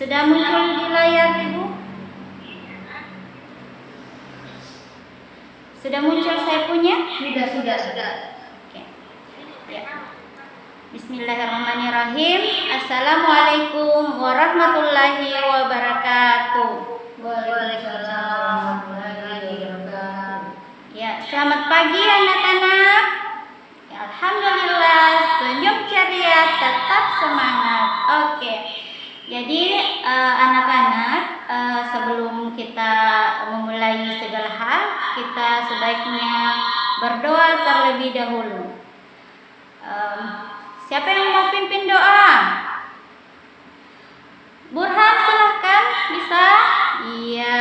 Sudah muncul di layar Ibu? Sudah muncul saya punya? Sudah. Oke. Ya. Bismillahirrahmanirrahim. Assalamualaikum warahmatullahi wabarakatuh. Waalaikumsalam warahmatullahi wabarakatuh. Ya, selamat pagi anak-anak. Ya, alhamdulillah, senyum ceria, tetap semangat. Oke. Jadi anak-anak, sebelum kita memulai segala hal, kita sebaiknya berdoa terlebih dahulu. Siapa yang mau pimpin doa? Burhan, silahkan, bisa? Iya.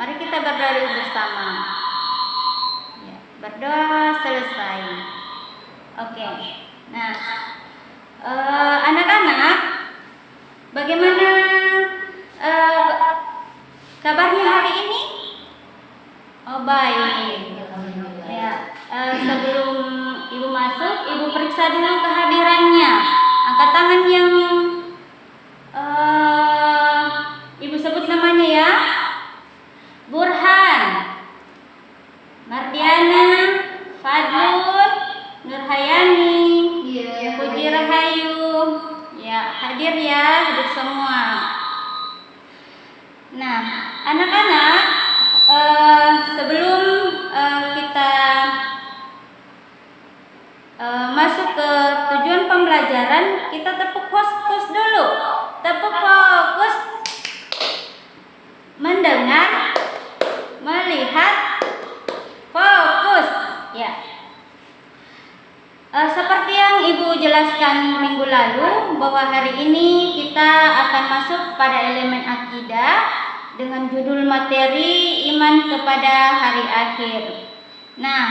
Mari kita berdoa bersama. Ya, berdoa selesai. Oke. Nah, anak-anak, bagaimana kabarnya hari ini? Oh, baik. Ya, sebelum Ibu masuk, Ibu periksa dulu kehadirannya. Angkat tangan yang Ibu sebut namanya ya. Burhan, Mardiana, Fadlun, Nurhayani, Puji Rahayu. Ya, hadir ya, hadir semua. Nah, anak-anak, sebelum kita masuk ke tujuan pembelajaran, kita tepuk fokus dulu. Tepuk fokus, mendengar, melihat, fokus. Ya. Seperti yang Ibu jelaskan minggu lalu, bahwa hari ini kita akan masuk pada elemen akidah dengan judul materi iman kepada hari akhir. Nah,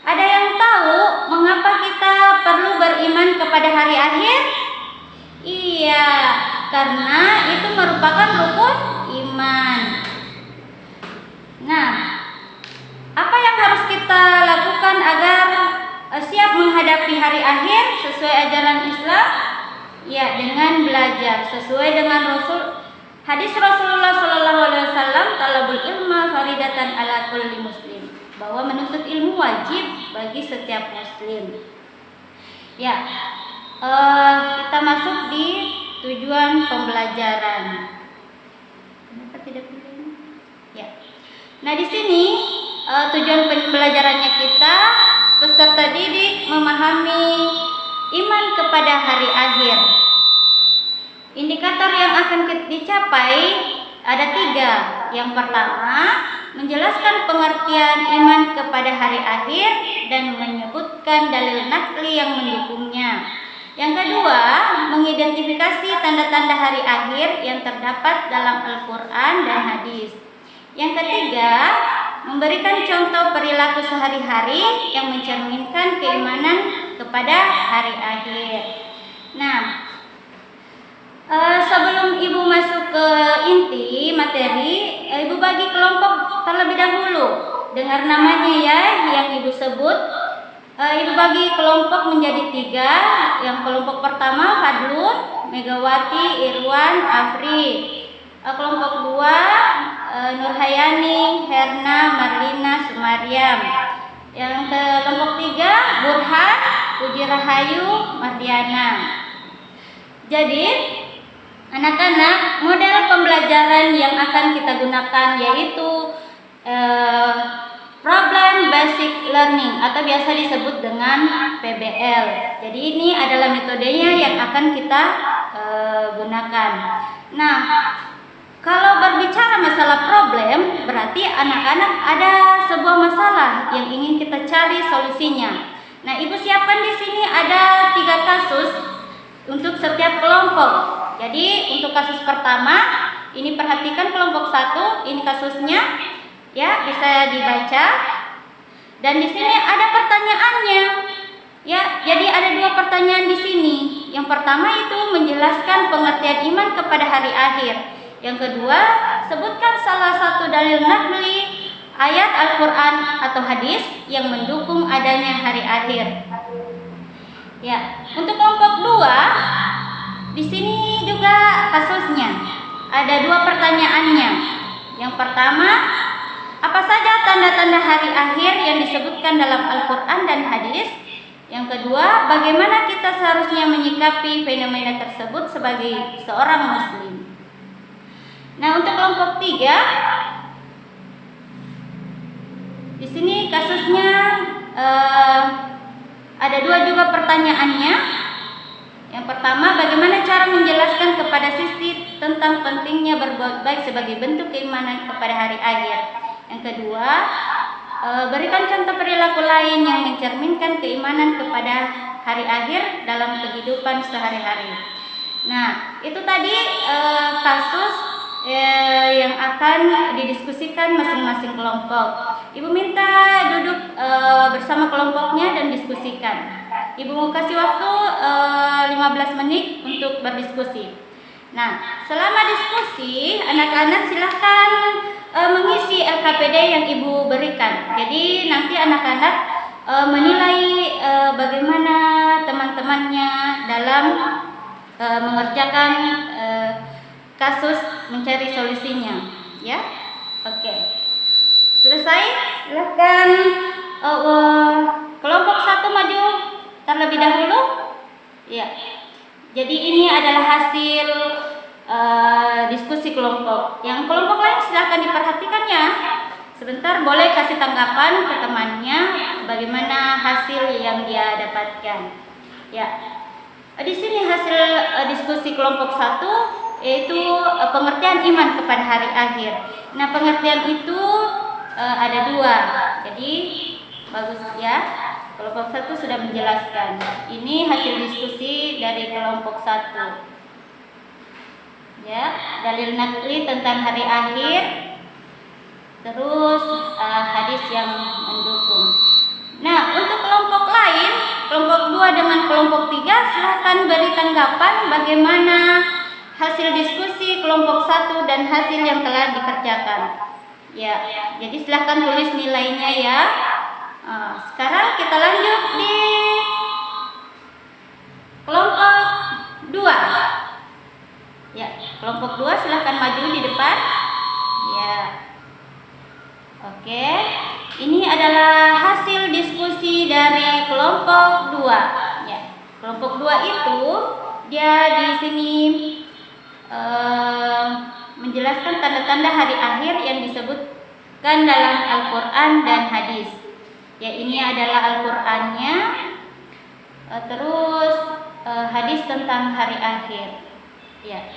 ada yang tahu mengapa kita perlu beriman kepada hari akhir? Iya, karena itu merupakan rukun iman. Nah, apa yang harus kita lakukan agar siap menghadapi hari akhir sesuai ajaran Islam? Ya, dengan belajar sesuai dengan hadis Rasulullah SAW, talabul ilma faridatan ala kulli muslim, bahwa menuntut ilmu wajib bagi setiap muslim. Ya, kita masuk di tujuan pembelajaran. Kenapa tidak pilih? Ya. Nah, di sini tujuan pembelajarannya kita, peserta didik memahami iman kepada hari akhir. Indikator yang akan dicapai ada 3. Yang pertama, menjelaskan pengertian iman kepada hari akhir dan menyebutkan dalil nakli yang mendukungnya. Yang kedua, mengidentifikasi tanda-tanda hari akhir yang terdapat dalam Al-Quran dan hadis. Yang ketiga, memberikan contoh perilaku sehari-hari yang mencerminkan keimanan kepada hari akhir. Nah, sebelum Ibu masuk ke inti materi, Ibu bagi kelompok terlebih dahulu. Dengar namanya ya, yang Ibu sebut. Ibu bagi kelompok menjadi 3. Yang kelompok pertama Fadlun, Megawati, Irwan, Afri. Kelompok 2 Nurhayani, Herna, Marlina, Sumariam. Yang kelompok 3 Burhan, Puji Rahayu, Mardiana. Jadi anak-anak, model pembelajaran yang akan kita gunakan yaitu Problem Basic Learning atau biasa disebut dengan PBL. Jadi ini adalah metodenya yang akan kita gunakan. Nah, kalau berbicara masalah problem, berarti anak-anak ada sebuah masalah yang ingin kita cari solusinya. Nah, Ibu siapkan di sini ada 3 kasus untuk setiap kelompok. Jadi untuk kasus pertama, ini perhatikan kelompok 1, ini kasusnya, ya bisa dibaca. Dan di sini ada pertanyaannya, ya. Jadi ada 2 pertanyaan di sini. Yang pertama itu menjelaskan pengertian iman kepada hari akhir. Yang kedua, sebutkan salah satu dalil nakli ayat Al-Quran atau hadis yang mendukung adanya hari akhir. Ya, untuk kelompok 2, di sini juga kasusnya. ada 2 pertanyaannya. Yang pertama, apa saja tanda-tanda hari akhir yang disebutkan dalam Al-Quran dan hadis? Yang kedua, bagaimana kita seharusnya menyikapi fenomena tersebut sebagai seorang muslim? Nah, untuk kelompok 3, di sini kasusnya ada 2 juga pertanyaannya. Yang pertama, bagaimana cara menjelaskan kepada siswi tentang pentingnya berbuat baik sebagai bentuk keimanan kepada hari akhir? Yang kedua, berikan contoh perilaku lain yang mencerminkan keimanan kepada hari akhir dalam kehidupan sehari-hari. Nah, itu tadi kasus yang akan didiskusikan masing-masing kelompok. Ibu minta duduk bersama kelompoknya dan diskusikan. Ibu mau kasih waktu 15 menit untuk berdiskusi. Nah, selama diskusi, anak-anak silahkan mengisi LKPD yang ibu berikan. Jadi nanti anak-anak menilai bagaimana teman-temannya dalam mengerjakan kasus mencari solusinya, ya. Oke. Selesai? Silahkan kelompok 1 maju terlebih dahulu. Ya. Jadi ini adalah hasil diskusi kelompok. Yang kelompok lain silahkan diperhatikan ya. Sebentar, boleh kasih tanggapan ke temannya bagaimana hasil yang dia dapatkan. Ya. Di sini hasil diskusi kelompok 1 yaitu pengertian iman kepada hari akhir. Nah, pengertian itu ada 2. Jadi bagus ya. Kelompok 1 sudah menjelaskan. Ini hasil diskusi dari kelompok 1. Ya, dalil nakli tentang hari akhir. Terus hadis yang mendukung. Nah, untuk kelompok lain, kelompok 2 dengan kelompok 3, silahkan beri tanggapan bagaimana hasil diskusi kelompok 1 dan hasil yang telah dikerjakan. Ya, jadi silahkan tulis nilainya ya. Sekarang kita lanjut di kelompok 2. Ya, kelompok 2 silahkan maju di depan. Ya. Oke. Ini adalah hasil diskusi dari kelompok 2. Ya. Kelompok 2 itu dia di sini menjelaskan tanda-tanda hari akhir yang disebutkan dalam Al-Quran dan hadis. Ya, ini adalah Al-Qurannya, terus hadis tentang hari akhir. Ya.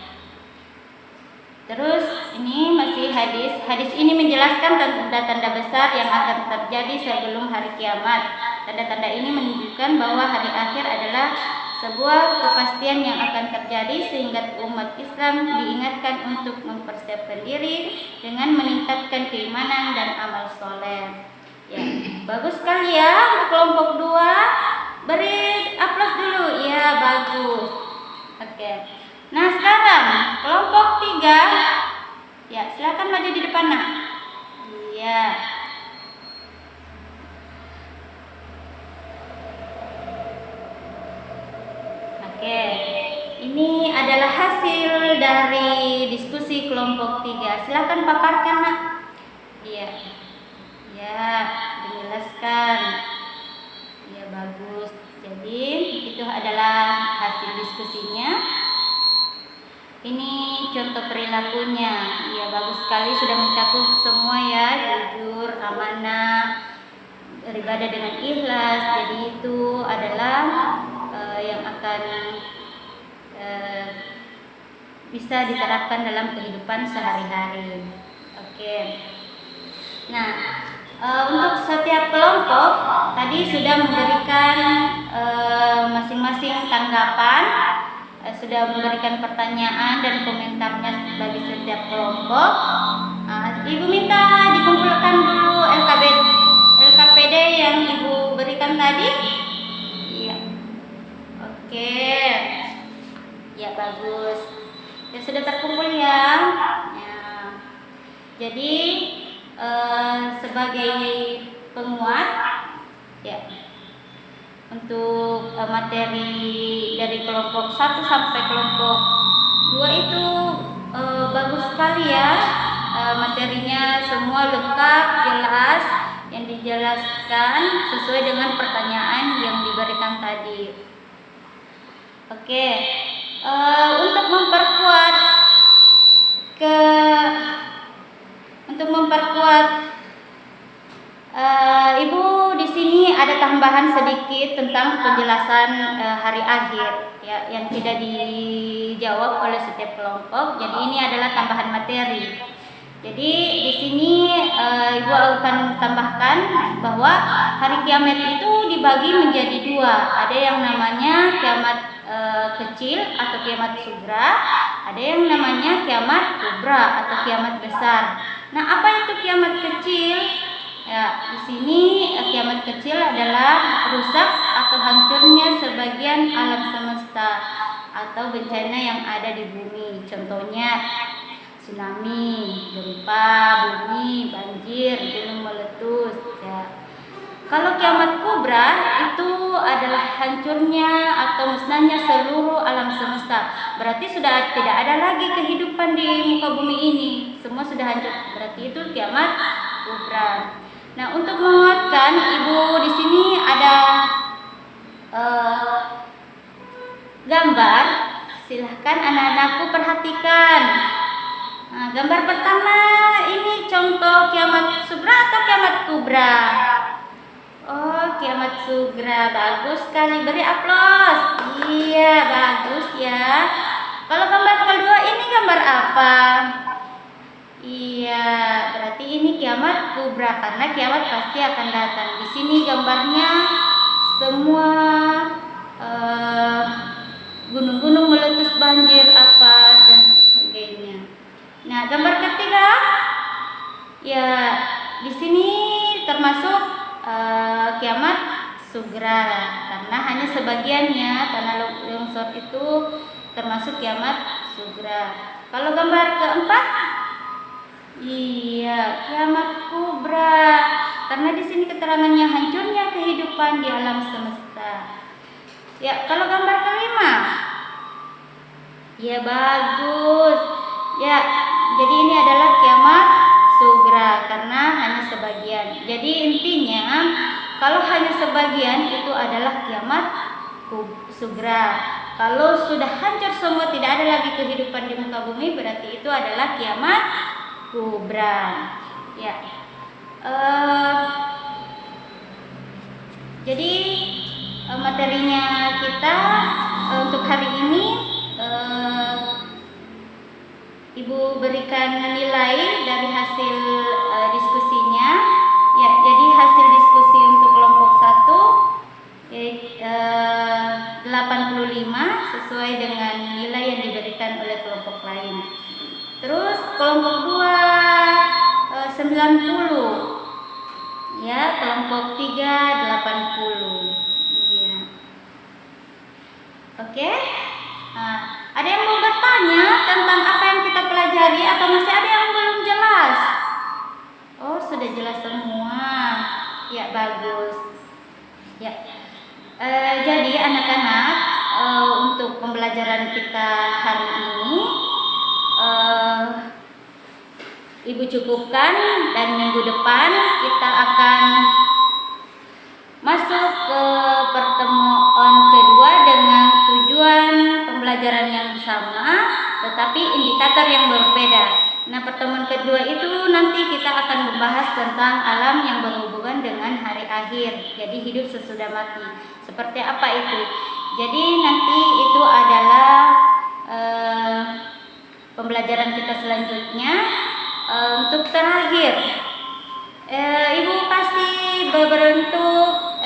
Terus ini masih hadis. Hadis ini menjelaskan tanda-tanda besar yang akan terjadi sebelum hari kiamat. Tanda-tanda ini menunjukkan bahwa hari akhir adalah sebuah kepastian yang akan terjadi sehingga umat Islam diingatkan untuk mempersiapkan diri dengan meningkatkan keimanan dan amal soleh. Ya, bagus sekali ya untuk kelompok 2. Beri aplaus dulu. Ya, bagus. Oke. Nah, sekarang kelompok 3. Ya, silakan maju di depan, Nak. Iya. Oke. Ini adalah hasil dari diskusi kelompok 3. Silakan paparkan, Nak. Iya. Ya, dijelaskan. Ya, bagus. Jadi, itu adalah hasil diskusinya. Ini contoh perilakunya. Ya, bagus sekali, sudah mencakup semua ya, jujur, amanah, beribadah dengan ikhlas. Jadi itu adalah yang akan bisa diterapkan dalam kehidupan sehari-hari. Oke. Nah, untuk setiap kelompok tadi sudah memberikan masing-masing tanggapan, sudah memberikan pertanyaan dan komentarnya bagi setiap kelompok. Ibu minta dikumpulkan dulu LKPD yang ibu berikan tadi. Iya. Oke. Ya, bagus. Ya, sudah terkumpul ya. Ya. Jadi sebagai penguat ya, untuk materi dari kelompok 1 sampai kelompok 2 itu bagus sekali ya, materinya semua lengkap, jelas, yang dijelaskan sesuai dengan pertanyaan yang diberikan tadi. Oke, untuk memperkuat Ibu di sini ada tambahan sedikit tentang penjelasan hari akhir ya, yang tidak dijawab oleh setiap kelompok. Jadi ini adalah tambahan materi. Jadi di sini Ibu akan tambahkan bahwa hari kiamat itu dibagi menjadi dua. Ada yang namanya kiamat kecil atau kiamat sugra, ada yang namanya kiamat kubra atau kiamat besar. Nah, apa itu kiamat kecil? Ya, di sini kiamat kecil adalah rusak atau hancurnya sebagian alam semesta atau bencana yang ada di bumi. Contohnya tsunami, gempa bumi, banjir, gunung meletus. Ya. Kalau kiamat kubra itu adalah hancurnya atau musnahnya seluruh alam semesta. Berarti sudah tidak ada lagi kehidupan di muka bumi ini. Semua sudah hancur. Berarti itu kiamat kubra. Nah, untuk menguatkan, Ibu di sini ada gambar. Silahkan anak-anakku perhatikan. Nah, gambar pertama ini contoh kiamat sugra atau kiamat kubra? Oh, kiamat sugra, bagus sekali, beri aplaus. Iya, bagus ya. Kalau gambar kedua ini gambar apa? Iya, berarti ini kiamat kubra karena kiamat pasti akan datang. Di sini gambarnya semua gunung-gunung meletus, banjir apa dan sebagainya. Nah, gambar ketiga, ya di sini termasuk kiamat sugra karena hanya sebagiannya tanah longsor itu termasuk kiamat sugra. Kalau gambar keempat, iya kiamat kubra karena di sini keterangannya hancurnya kehidupan di alam semesta. Ya, kalau gambar kelima, ya bagus. Ya, jadi ini adalah kiamat sugra karena hanya sebagian. Jadi intinya kalau hanya sebagian itu adalah kiamat sugra. Kalau sudah hancur semua, tidak ada lagi kehidupan di muka bumi, berarti itu adalah kiamat kubra. Ya. Jadi materinya kita untuk hari ini Ibu berikan nilai dari hasil diskusinya. Ya, jadi hasil diskusi untuk kelompok 1 85 sesuai dengan nilai yang diberikan oleh kelompok lain. Terus kelompok 2 90. Ya, kelompok 3 80. Iya. Oke? Nah, ada yang mau bertanya tentang apa yang kita pelajari atau masih ada yang belum jelas? Oh, sudah jelas semua. Ya, bagus. Ya. Jadi anak-anak, untuk pembelajaran kita hari ini Ibu cukupkan, dan minggu depan kita akan masuk ke pertemuan kedua dengan tujuan pembelajaran yang sama tetapi indikator yang berbeda. Nah, pertemuan kedua itu nanti kita akan membahas tentang alam yang berhubungan dengan hari akhir, jadi hidup sesudah mati. Seperti apa itu? Jadi nanti itu adalah pembelajaran kita selanjutnya. Untuk terakhir, Ibu kasih berbentuk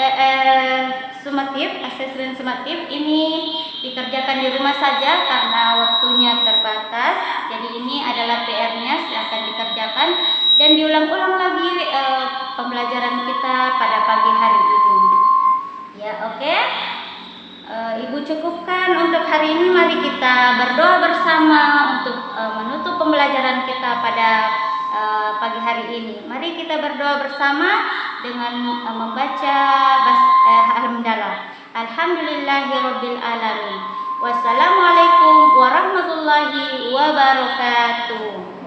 sumatif, asesmen sumatif. Ini dikerjakan di rumah saja karena waktunya terbatas. Jadi ini adalah PR-nya yang akan dikerjakan dan diulang-ulang lagi pembelajaran kita pada pagi hari ini. Ya, oke. Ibu cukupkan untuk hari ini. Mari kita berdoa bersama untuk menutup pembelajaran kita pada pagi hari ini. Mari kita berdoa bersama dengan membaca alhamdulillah. Alhamdulillahirabbil alamin. Wassalamualaikum warahmatullahi wabarakatuh. wabarakatuh.